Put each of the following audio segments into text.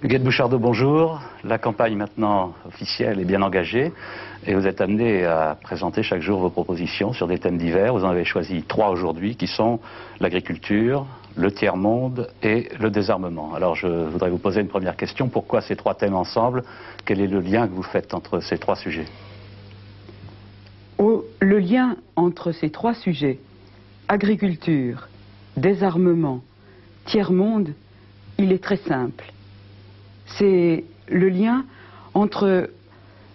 Huguette Bouchardot, bonjour. La campagne maintenant officielle est bien engagée et vous êtes amené à présenter chaque jour vos propositions sur des thèmes divers. Vous en avez choisi 3 aujourd'hui qui sont l'agriculture, le tiers-monde et le désarmement. Alors je voudrais vous poser une première question. Pourquoi ces 3 thèmes ensemble? Quel est le lien que vous faites entre ces 3 sujets? Le lien entre ces 3 sujets, agriculture, désarmement, tiers-monde, il est très simple. C'est le lien entre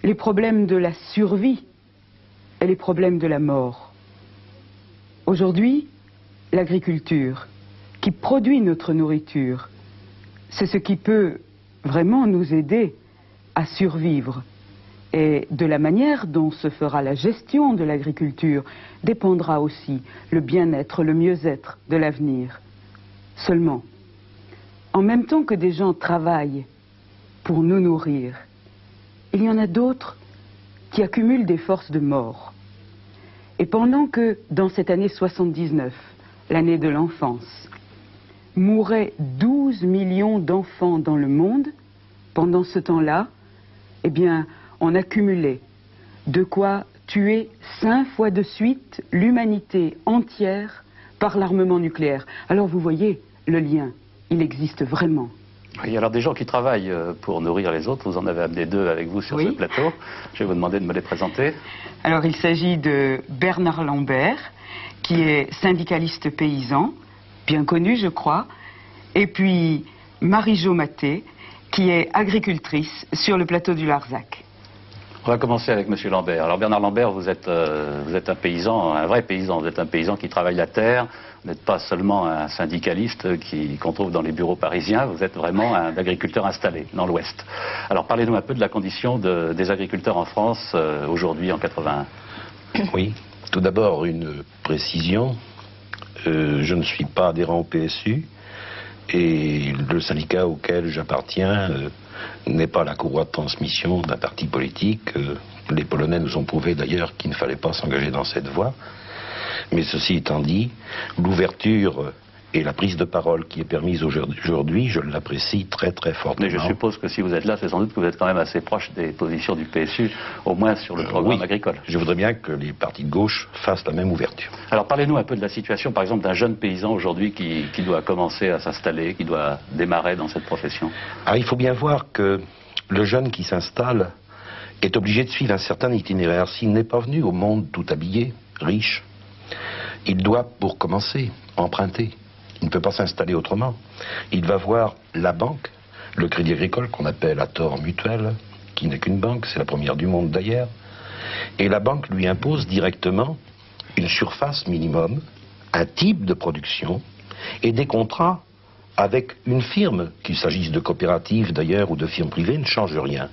les problèmes de la survie et les problèmes de la mort. Aujourd'hui, l'agriculture, qui produit notre nourriture, c'est ce qui peut vraiment nous aider à survivre. Et de la manière dont se fera la gestion de l'agriculture dépendra aussi le bien-être, le mieux-être de l'avenir. Seulement, en même temps que des gens travaillent pour nous nourrir, il y en a d'autres qui accumulent des forces de mort. Et pendant que, dans cette année 79, l'année de l'enfance, mouraient 12 millions d'enfants dans le monde, pendant ce temps-là, eh bien, on accumulait de quoi tuer 5 fois de suite l'humanité entière par l'armement nucléaire. Alors vous voyez, le lien, il existe vraiment. Oui, alors des gens qui travaillent pour nourrir les autres, vous en avez amené 2 avec vous sur ce plateau. Je vais vous demander de me les présenter. Alors il s'agit de Bernard Lambert, qui est syndicaliste paysan, bien connu je crois, et puis Marie-Jo Maté, qui est agricultrice sur le plateau du Larzac. On va commencer avec M. Lambert. Alors Bernard Lambert, vous êtes un paysan, un vrai paysan. Vous êtes un paysan qui travaille la terre. Vous n'êtes pas seulement un syndicaliste qu'on trouve dans les bureaux parisiens. Vous êtes vraiment un agriculteur installé dans l'Ouest. Alors parlez-nous un peu de la condition des agriculteurs en France aujourd'hui, en 81. Oui, tout d'abord une précision. Je ne suis pas adhérent au PSU. Et le syndicat auquel j'appartiens n'est pas la courroie de transmission d'un parti politique. Les Polonais nous ont prouvé d'ailleurs qu'il ne fallait pas s'engager dans cette voie. Mais ceci étant dit, l'ouverture et la prise de parole qui est permise aujourd'hui, je l'apprécie très très fortement. Mais je suppose que si vous êtes là, c'est sans doute que vous êtes quand même assez proche des positions du PSU, au moins sur le programme agricole. Je voudrais bien que les partis de gauche fassent la même ouverture. Alors parlez-nous un peu de la situation, par exemple, d'un jeune paysan aujourd'hui qui doit commencer à s'installer, qui doit démarrer dans cette profession. Alors il faut bien voir que le jeune qui s'installe est obligé de suivre un certain itinéraire. S'il n'est pas venu au monde tout habillé, riche, il doit, pour commencer, emprunter. Il ne peut pas s'installer autrement. Il va voir la banque, le Crédit Agricole, qu'on appelle à tort mutuelle, qui n'est qu'une banque, c'est la première du monde d'ailleurs. Et la banque lui impose directement une surface minimum, un type de production et des contrats avec une firme, qu'il s'agisse de coopératives d'ailleurs ou de firmes privées, ne change rien.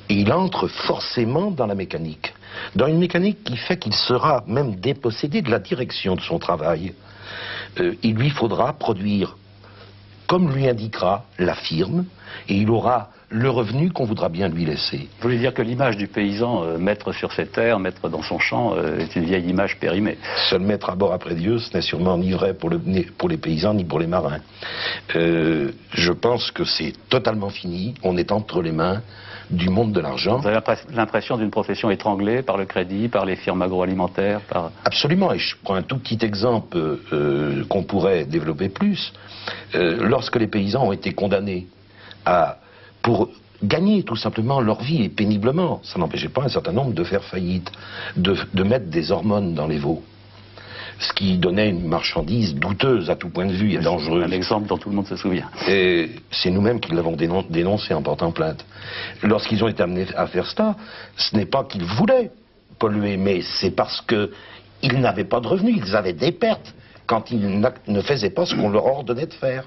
Et il entre forcément dans la mécanique. Dans une mécanique qui fait qu'il sera même dépossédé de la direction de son travail. Il lui faudra produire comme lui indiquera la firme et il aura le revenu qu'on voudra bien lui laisser. Vous voulez dire que l'image du paysan, maître sur ses terres, maître dans son champ, est une vieille image périmée. Seul maître à bord après Dieu, ce n'est sûrement ni vrai pour les paysans ni pour les marins. Je pense que c'est totalement fini, on est entre les mains du monde de l'argent. Vous avez l'impression d'une profession étranglée par le crédit, par les firmes agroalimentaires par... Absolument, et je prends un tout petit exemple qu'on pourrait développer plus. Lorsque les paysans ont été condamnés pour gagner tout simplement leur vie et péniblement, ça n'empêchait pas un certain nombre de faire faillite, de mettre des hormones dans les veaux. Ce qui donnait une marchandise douteuse à tout point de vue et dangereuse. Un exemple dont tout le monde se souvient. Et c'est nous-mêmes qui l'avons dénoncé en portant plainte. Lorsqu'ils ont été amenés à faire cela, ce n'est pas qu'ils voulaient polluer, mais c'est parce qu'ils n'avaient pas de revenus, ils avaient des pertes quand ils ne faisaient pas ce qu'on leur ordonnait de faire.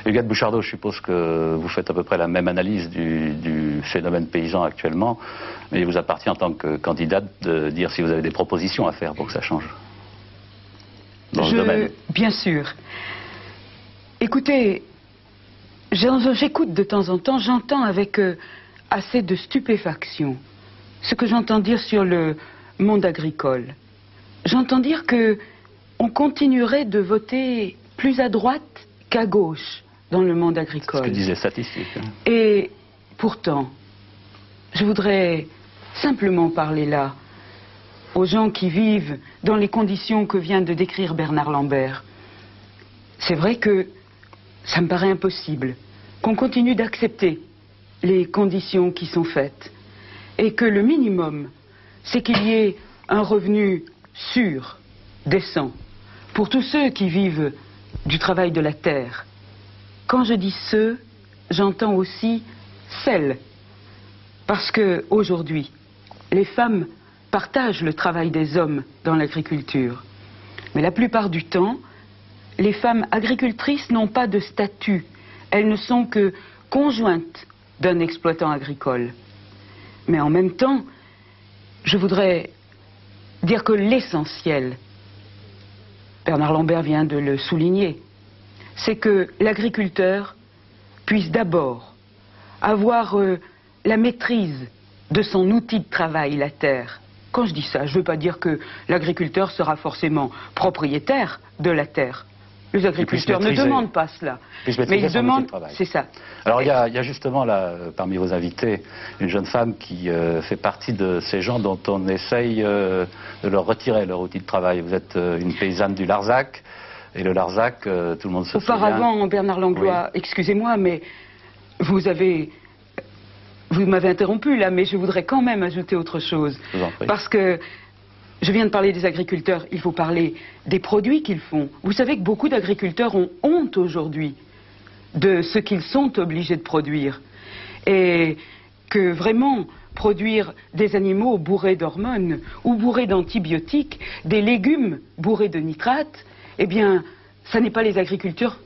Huguette Bouchardot, je suppose que vous faites à peu près la même analyse du phénomène paysan actuellement, mais il vous appartient en tant que candidate de dire si vous avez des propositions à faire pour que ça change. Bien sûr. Écoutez, j'écoute de temps en temps, j'entends avec assez de stupéfaction ce que j'entends dire sur le monde agricole. J'entends dire que on continuerait de voter plus à droite qu'à gauche dans le monde C'est agricole. ce que disaient les statistiques. Et pourtant, je voudrais simplement parler là aux gens qui vivent dans les conditions que vient de décrire Bernard Lambert. C'est vrai que ça me paraît impossible qu'on continue d'accepter les conditions qui sont faites et que le minimum, c'est qu'il y ait un revenu sûr, décent, pour tous ceux qui vivent du travail de la terre. Quand je dis ceux, j'entends aussi celles, parce que aujourd'hui, les femmes partagent le travail des hommes dans l'agriculture. Mais la plupart du temps, les femmes agricultrices n'ont pas de statut. Elles ne sont que conjointes d'un exploitant agricole. Mais en même temps, je voudrais dire que l'essentiel, Bernard Lambert vient de le souligner, c'est que l'agriculteur puisse d'abord avoir la maîtrise de son outil de travail, la terre. Quand je dis ça, je ne veux pas dire que l'agriculteur sera forcément propriétaire de la terre. Les agriculteurs ne demandent pas cela. Mais ils demandent, c'est ça. Alors il y a justement là, parmi vos invités, une jeune femme qui fait partie de ces gens dont on essaye de leur retirer leur outil de travail. Vous êtes une paysanne du Larzac, et le Larzac, tout le monde se souvient. Auparavant, Bernard Langlois, oui. Excusez-moi, mais vous m'avez interrompu là, mais je voudrais quand même ajouter autre chose. Je vous en prie. Parce que je viens de parler des agriculteurs, il faut parler des produits qu'ils font. Vous savez que beaucoup d'agriculteurs ont honte aujourd'hui de ce qu'ils sont obligés de produire. Et que vraiment produire des animaux bourrés d'hormones ou bourrés d'antibiotiques, des légumes bourrés de nitrates, eh bien, ça n'est pas les agriculteurs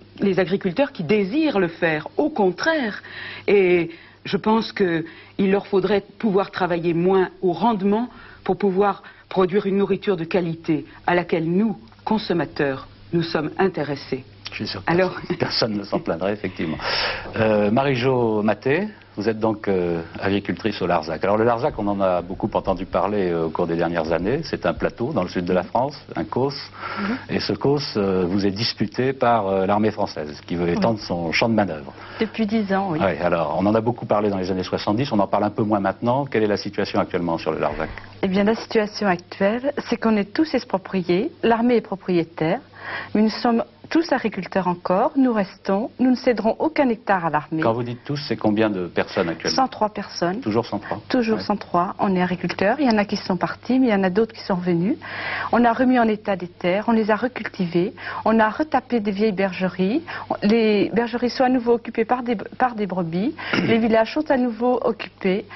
qui désirent le faire, au contraire. Et je pense qu'il leur faudrait pouvoir travailler moins au rendement pour pouvoir produire une nourriture de qualité à laquelle nous, consommateurs, nous sommes intéressés. Je suis sûr que personne ne s'en plaindrait, effectivement. Marie-Jo Maté, vous êtes donc agricultrice au Larzac. Alors le Larzac, on en a beaucoup entendu parler au cours des dernières années. C'est un plateau dans le sud de la France, un COS. Et ce COS vous est disputé par l'armée française, qui veut étendre son champ de manœuvre. Depuis 10 ans, oui. Alors, on en a beaucoup parlé dans les années 70, on en parle un peu moins maintenant. Quelle est la situation actuellement sur le Larzac? Eh bien, la situation actuelle, c'est qu'on est tous expropriés. L'armée est propriétaire, mais nous sommes tous agriculteurs encore, nous restons, nous ne céderons aucun hectare à l'armée. Quand vous dites tous, c'est combien de personnes actuellement? 103 personnes. Toujours 103? Toujours 103, on est agriculteurs, il y en a qui sont partis, mais il y en a d'autres qui sont revenus. On a remis en état des terres, on les a recultivées, on a retapé des vieilles bergeries, les bergeries sont à nouveau occupées par des brebis, les villages sont à nouveau occupés.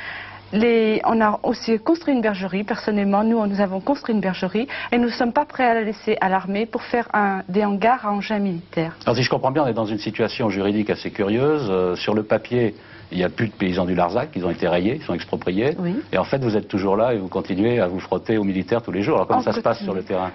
On a aussi construit une bergerie, personnellement, nous avons construit une bergerie et nous ne sommes pas prêts à la laisser à l'armée pour faire des hangars à engins militaires. Alors si je comprends bien, on est dans une situation juridique assez curieuse. Sur le papier, il n'y a plus de paysans du Larzac, ils ont été rayés, ils sont expropriés. Oui. Et en fait, vous êtes toujours là et vous continuez à vous frotter aux militaires tous les jours. Alors comment ça se passe sur le terrain?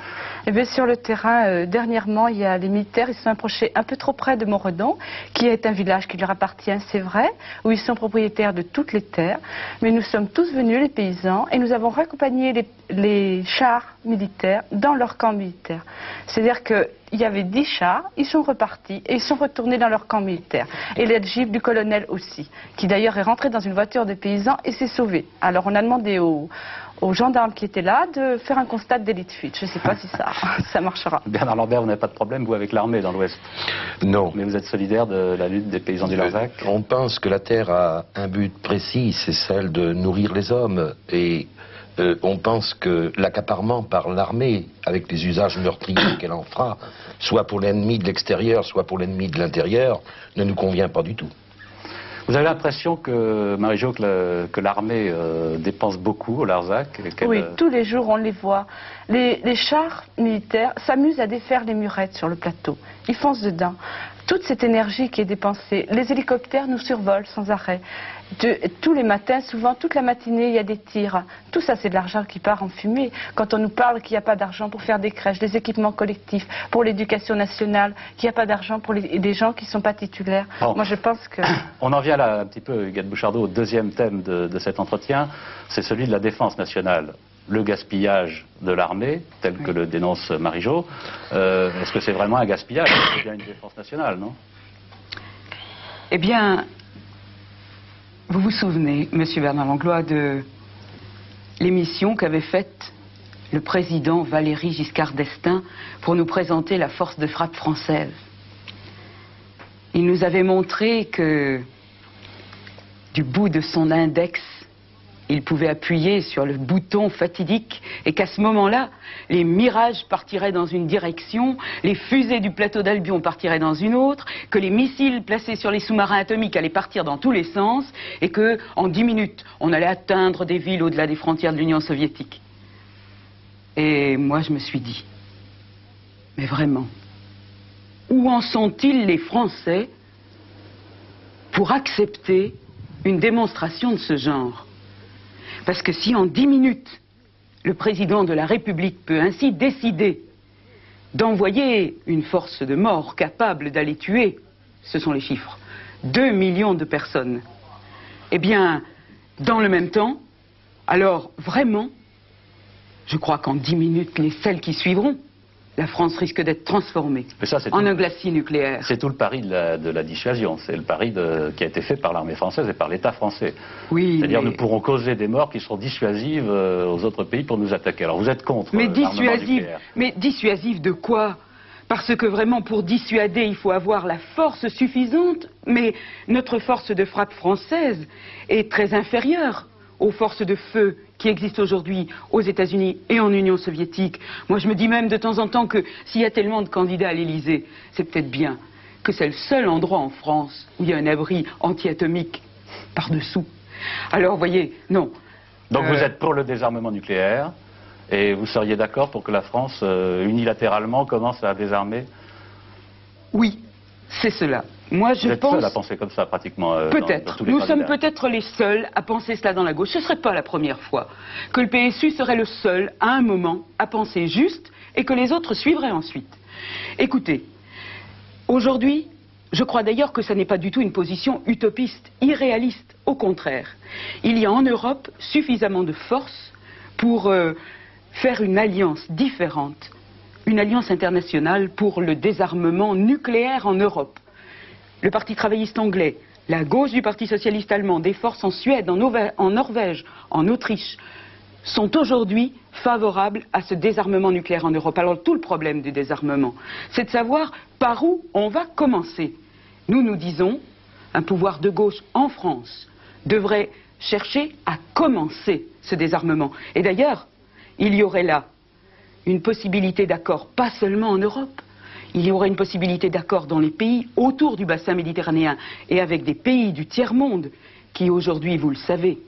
Eh bien, sur le terrain, dernièrement, il y a les militaires, ils se sont approchés un peu trop près de Montredon, qui est un village qui leur appartient, c'est vrai, où ils sont propriétaires de toutes les terres. Mais nous sommes tous venus, les paysans, et nous avons raccompagné les chars militaires dans leur camp militaire. C'est-à-dire qu'il y avait 10 chars, ils sont repartis et ils sont retournés dans leur camp militaire. Et la jeep du colonel aussi, qui d'ailleurs est rentré dans une voiture de paysans et s'est sauvé. Alors on a demandé aux gendarmes qui étaient là de faire un constat de délit de fuite. Je ne sais pas si ça marchera. Bernard Lambert, vous n'avez pas de problème, vous, avec l'armée dans l'Ouest? Non. Mais vous êtes solidaire de la lutte des paysans du Larzac? On pense que la terre a un but précis, c'est celle de nourrir les hommes. Et on pense que l'accaparement par l'armée, avec les usages meurtriers qu'elle en fera, soit pour l'ennemi de l'extérieur, soit pour l'ennemi de l'intérieur, ne nous convient pas du tout. Vous avez l'impression que, Marie-Jo, que l'armée dépense beaucoup au Larzac? Oui, tous les jours on les voit. Les chars militaires s'amusent à défaire les murettes sur le plateau. Ils foncent dedans. Toute cette énergie qui est dépensée, les hélicoptères nous survolent sans arrêt. Tous les matins, souvent toute la matinée, il y a des tirs. Tout ça, c'est de l'argent qui part en fumée. Quand on nous parle qu'il n'y a pas d'argent pour faire des crèches, des équipements collectifs, pour l'éducation nationale, qu'il n'y a pas d'argent pour les gens qui ne sont pas titulaires. Bon. Moi, je pense que... On en vient là un petit peu, Huguette Bouchardot, au deuxième thème de cet entretien. C'est celui de la défense nationale. Le gaspillage de l'armée, tel que le dénonce Marie-Jo. Est-ce que c'est vraiment un gaspillage? C'est bien une défense nationale, non? Eh bien, vous vous souvenez, Monsieur Bernard Langlois, de l'émission qu'avait faite le président Valéry Giscard d'Estaing pour nous présenter la force de frappe française. Il nous avait montré que du bout de son index, il pouvait appuyer sur le bouton fatidique et qu'à ce moment-là, les mirages partiraient dans une direction, les fusées du plateau d'Albion partiraient dans une autre, que les missiles placés sur les sous-marins atomiques allaient partir dans tous les sens et que, en 10 minutes, on allait atteindre des villes au-delà des frontières de l'Union soviétique. Et moi, je me suis dit, mais vraiment, où en sont-ils les Français pour accepter une démonstration de ce genre? Parce que si en 10 minutes, le président de la République peut ainsi décider d'envoyer une force de mort capable d'aller tuer, ce sont les chiffres, 2 millions de personnes, eh bien, dans le même temps, alors vraiment, je crois qu'en 10 minutes, celles qui suivront, la France risque d'être transformée en un glacis nucléaire. C'est tout le pari de la dissuasion. C'est le pari qui a été fait par l'armée française et par l'État français. Oui, c'est-à-dire nous pourrons causer des morts qui seront dissuasives aux autres pays pour nous attaquer. Alors vous êtes contre l'armement nucléaire. Mais dissuasive de quoi? Parce que vraiment, pour dissuader, il faut avoir la force suffisante. Mais notre force de frappe française est très inférieure aux forces de feu qui existent aujourd'hui aux États-Unis et en Union soviétique. Moi, je me dis même de temps en temps que s'il y a tellement de candidats à l'Élysée, c'est peut-être bien que c'est le seul endroit en France où il y a un abri anti-atomique par-dessous. Alors, vous voyez, non. Donc vous êtes pour le désarmement nucléaire et vous seriez d'accord pour que la France, unilatéralement, commence à désarmer? Oui, c'est cela. Moi, je pense... Vous êtes seul à penser comme ça, pratiquement. Peut-être. Nous sommes peut-être les seuls à penser cela dans la gauche. Ce ne serait pas la première fois que le PSU serait le seul, à un moment, à penser juste et que les autres suivraient ensuite. Écoutez, aujourd'hui, je crois d'ailleurs que ce n'est pas du tout une position utopiste, irréaliste. Au contraire, il y a en Europe suffisamment de force pour faire une alliance différente, une alliance internationale pour le désarmement nucléaire en Europe. Le Parti travailliste anglais, la gauche du Parti socialiste allemand, des forces en Suède, en Norvège, en Autriche, sont aujourd'hui favorables à ce désarmement nucléaire en Europe. Alors tout le problème du désarmement, c'est de savoir par où on va commencer. Nous disons, un pouvoir de gauche en France devrait chercher à commencer ce désarmement. Et d'ailleurs, il y aurait là une possibilité d'accord, pas seulement en Europe. Il y aurait une possibilité d'accord dans les pays autour du bassin méditerranéen et avec des pays du tiers-monde qui aujourd'hui, vous le savez,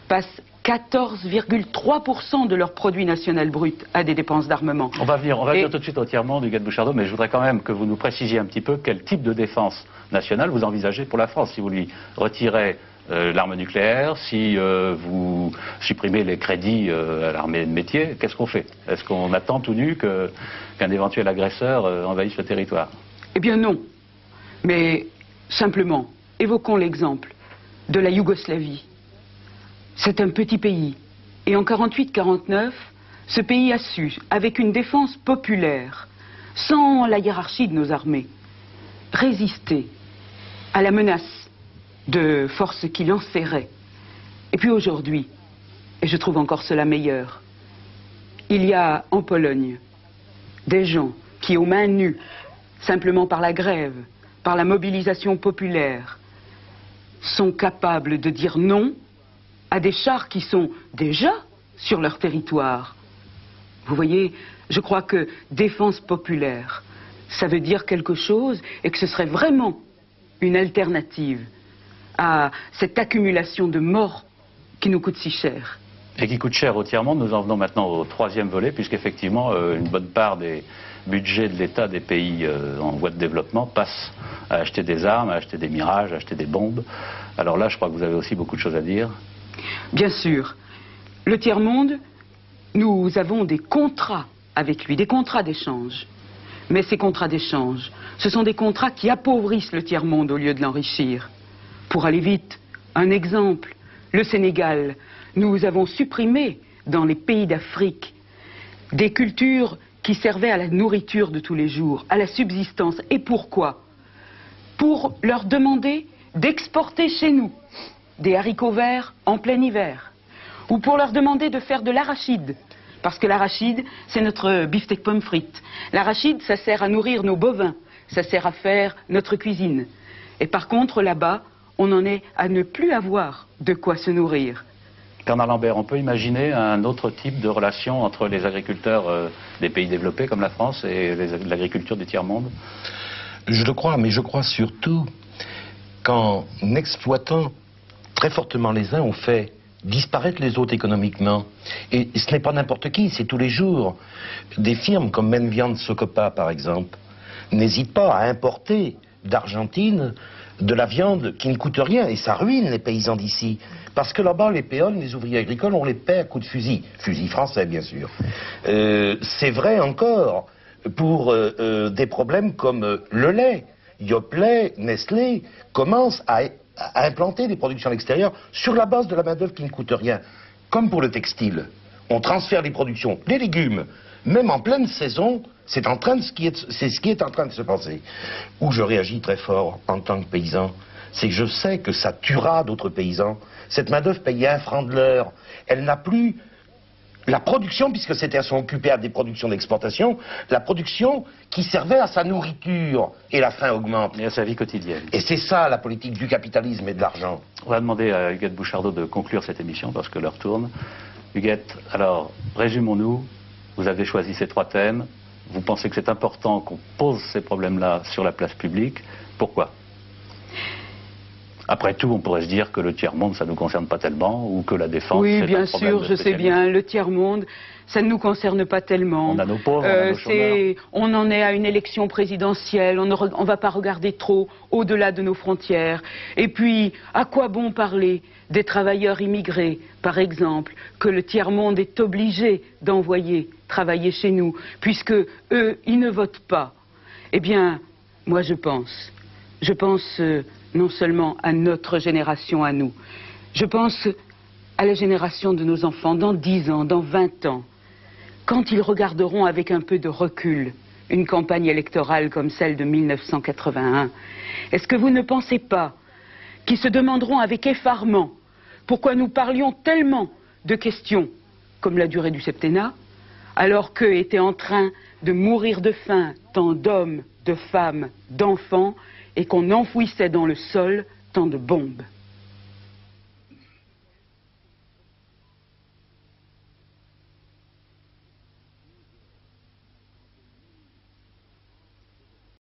passent 14,3% de leur produit national brut à des dépenses d'armement. On va venir tout de suite au tiers-monde, Huguette Bouchardot, mais je voudrais quand même que vous nous précisiez un petit peu quel type de défense nationale vous envisagez pour la France. Si vous lui retirez l'arme nucléaire, si vous supprimez les crédits à l'armée de métier, qu'est-ce qu'on fait? Est-ce qu'on attend tout nu qu'un éventuel agresseur envahisse le territoire? Eh bien non. Mais simplement, évoquons l'exemple de la Yougoslavie. C'est un petit pays. Et en 48-49, ce pays a su, avec une défense populaire, sans la hiérarchie de nos armées, résister à la menace de forces qui l'enserraient. Et puis aujourd'hui, et je trouve encore cela meilleur, il y a en Pologne des gens qui, aux mains nues, simplement par la grève, par la mobilisation populaire, sont capables de dire non à des chars qui sont déjà sur leur territoire. Vous voyez, je crois que défense populaire, ça veut dire quelque chose et que ce serait vraiment une alternative à cette accumulation de morts qui nous coûte si cher. Et qui coûte cher au tiers-monde. Nous en venons maintenant au troisième volet, puisqu'effectivement, une bonne part des budgets de l'État des pays en voie de développement passe à acheter des armes, à acheter des mirages, à acheter des bombes. Alors là, je crois que vous avez aussi beaucoup de choses à dire. Bien sûr. Le tiers-monde, nous avons des contrats avec lui, des contrats d'échange. Mais ces contrats d'échange, ce sont des contrats qui appauvrissent le tiers-monde au lieu de l'enrichir. Pour aller vite, un exemple, le Sénégal. Nous avons supprimé dans les pays d'Afrique des cultures qui servaient à la nourriture de tous les jours, à la subsistance. Et pourquoi? Pour leur demander d'exporter chez nous des haricots verts en plein hiver, ou pour leur demander de faire de l'arachide, parce que l'arachide, c'est notre beefsteak pomme frite. L'arachide, ça sert à nourrir nos bovins, ça sert à faire notre cuisine. Et par contre, là-bas, on en est à ne plus avoir de quoi se nourrir. Bernard Lambert, on peut imaginer un autre type de relation entre les agriculteurs des pays développés comme la France et l'agriculture du tiers-monde? Je le crois, mais je crois surtout qu'en exploitant très fortement les uns, on fait disparaître les autres économiquement. Et ce n'est pas n'importe qui, c'est tous les jours. Des firmes comme Menviande Socopa, par exemple, n'hésitent pas à importer d'Argentine de la viande qui ne coûte rien, et ça ruine les paysans d'ici. Parce que là-bas, les péones, les ouvriers agricoles, on les paie à coups de fusil. Fusil français, bien sûr. C'est vrai encore pour des problèmes comme le lait. Yoplait, Nestlé commencent à implanter des productions à l'extérieur sur la base de la main-d'œuvre qui ne coûte rien. Comme pour le textile. On transfère les productions, les légumes, même en pleine saison, c'est ce qui est en train de se passer. Où je réagis très fort en tant que paysan, c'est que je sais que ça tuera d'autres paysans. Cette main-d'œuvre payée 1 franc de l'heure, elle n'a plus la production, puisque elles sont occupées à des productions d'exportation, la production qui servait à sa nourriture, et la faim augmente. Et à sa vie quotidienne. Et c'est ça la politique du capitalisme et de l'argent. On va demander à Huguette Bouchardot de conclure cette émission parce que l'heure tourne. Huguette, alors, résumons-nous. Vous avez choisi ces 3 thèmes. Vous pensez que c'est important qu'on pose ces problèmes-là sur la place publique. Pourquoi? Après tout, on pourrait se dire que le tiers-monde, ça ne nous concerne pas tellement, ou que la défense, oui, c'est bien un problème sûr, je sais bien, le tiers-monde, ça ne nous concerne pas tellement. On a nos pauvres, on a nos chômeurs. On en est à une élection présidentielle, on ne va pas regarder trop au-delà de nos frontières. Et puis, à quoi bon parler des travailleurs immigrés, par exemple, que le tiers-monde est obligé d'envoyer travailler chez nous, puisque eux, ils ne votent pas? Eh bien, moi je pense non seulement à notre génération, à nous, je pense à la génération de nos enfants, dans 10 ans, dans 20 ans, quand ils regarderont avec un peu de recul une campagne électorale comme celle de 1981, est-ce que vous ne pensez pas qu'ils se demanderont avec effarement pourquoi nous parlions tellement de questions comme la durée du septennat, alors qu'eux étaient en train de mourir de faim tant d'hommes, de femmes, d'enfants, et qu'on enfouissait dans le sol tant de bombes?